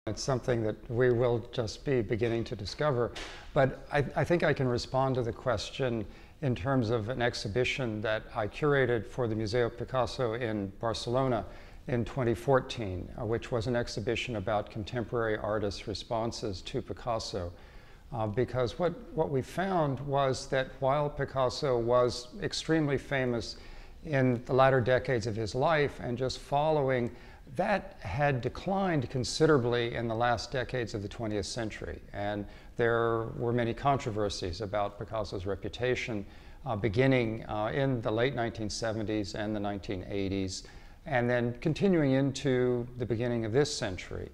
It's something that we will just be beginning to discover. But I think I can respond to the question in terms of an exhibition that I curated for the Museo Picasso in Barcelona in 2014, which was an exhibition about contemporary artists' responses to Picasso. Because what we found was that while Picasso was extremely famous in the latter decades of his life and just following, that had declined considerably in the last decades of the 20th century. And there were many controversies about Picasso's reputation beginning in the late 1970s and the 1980s, and then continuing into the beginning of this century,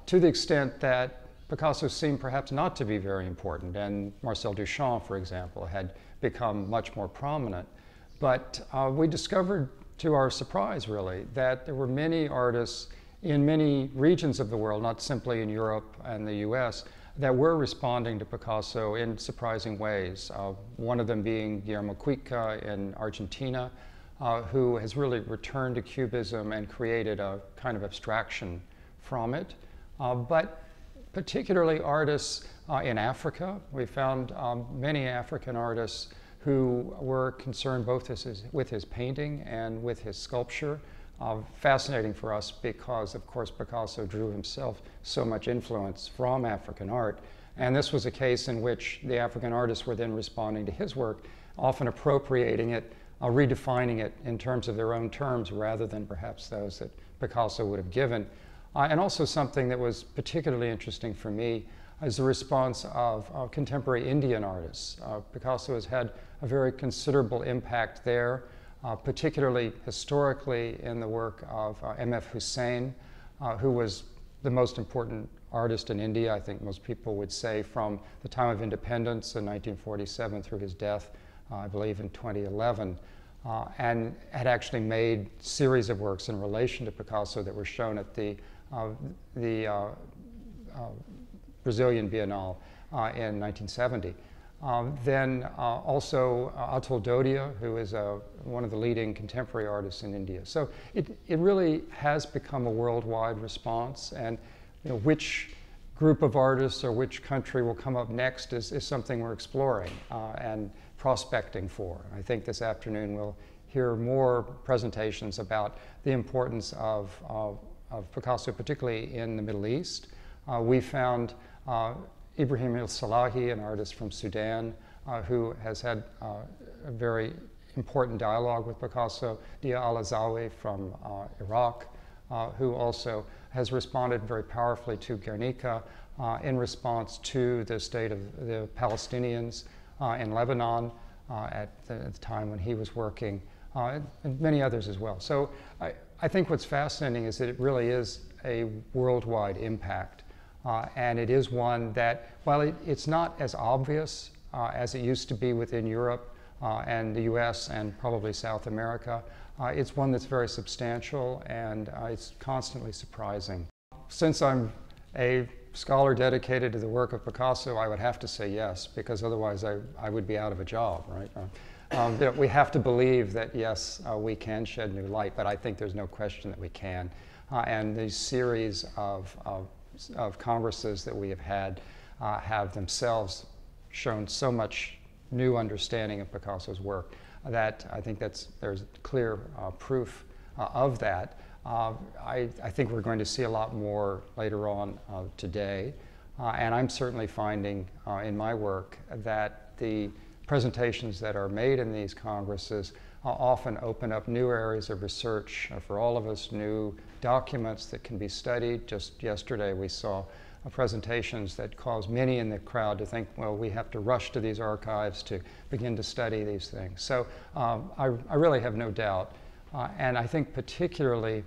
to the extent that Picasso seemed perhaps not to be very important, and Marcel Duchamp, for example, had become much more prominent. But we discovered, to our surprise really, that there were many artists in many regions of the world, not simply in Europe and the US, that were responding to Picasso in surprising ways. One of them being Guillermo Cuica in Argentina, who has really returned to Cubism and created a kind of abstraction from it. But particularly artists in Africa. We found many African artists who were concerned both with his painting and with his sculpture. Fascinating for us because, of course, Picasso drew himself so much influence from African art. And this was a case in which the African artists were then responding to his work, often appropriating it, redefining it in terms of their own terms rather than perhaps those that Picasso would have given. And also something that was particularly interesting for me is the response of contemporary Indian artists. Picasso has had a very considerable impact there, particularly historically in the work of M.F. Hussain, who was the most important artist in India, I think most people would say, from the time of independence in 1947 through his death, I believe in 2011, and had actually made a series of works in relation to Picasso that were shown at the Brazilian Biennale in 1970. Then also Atul Dodia, who is one of the leading contemporary artists in India. So it really has become a worldwide response, and which group of artists or which country will come up next is something we're exploring and prospecting for. I think this afternoon we'll hear more presentations about the importance of Picasso, particularly in the Middle East. We found Ibrahim el-Salahi, an artist from Sudan, who has had a very important dialogue with Picasso, Dia al-Azawi from Iraq, who also has responded very powerfully to Guernica in response to the state of the Palestinians in Lebanon at the time when he was working, and many others as well. So I think what's fascinating is that it really is a worldwide impact. And it is one that, while it's not as obvious as it used to be within Europe and the US and probably South America, it's one that's very substantial, and it's constantly surprising. Since I'm a scholar dedicated to the work of Picasso, I would have to say yes, because otherwise I would be out of a job, right? We have to believe that, yes, we can shed new light, but I think there's no question that we can. And these series of congresses that we have had have themselves shown so much new understanding of Picasso's work that I think there's clear proof of that. I think we're going to see a lot more later on today, and I'm certainly finding in my work that the presentations that are made in these congresses often open up new areas of research for all of us, new documents that can be studied. Just yesterday we saw presentations that caused many in the crowd to think, well, we have to rush to these archives to begin to study these things. So I really have no doubt. And I think particularly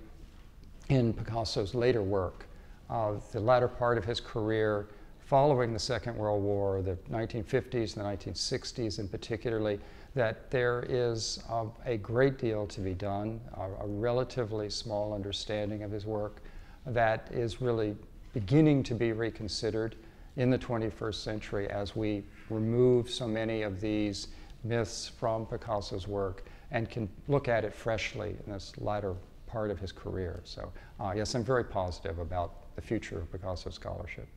in Picasso's later work, the latter part of his career following the Second World War, the 1950s and the 1960s in particularly, that there is a great deal to be done, a relatively small understanding of his work that is really beginning to be reconsidered in the 21st century as we remove so many of these myths from Picasso's work and can look at it freshly in this latter part of his career. So yes, I'm very positive about the future of Picasso scholarship.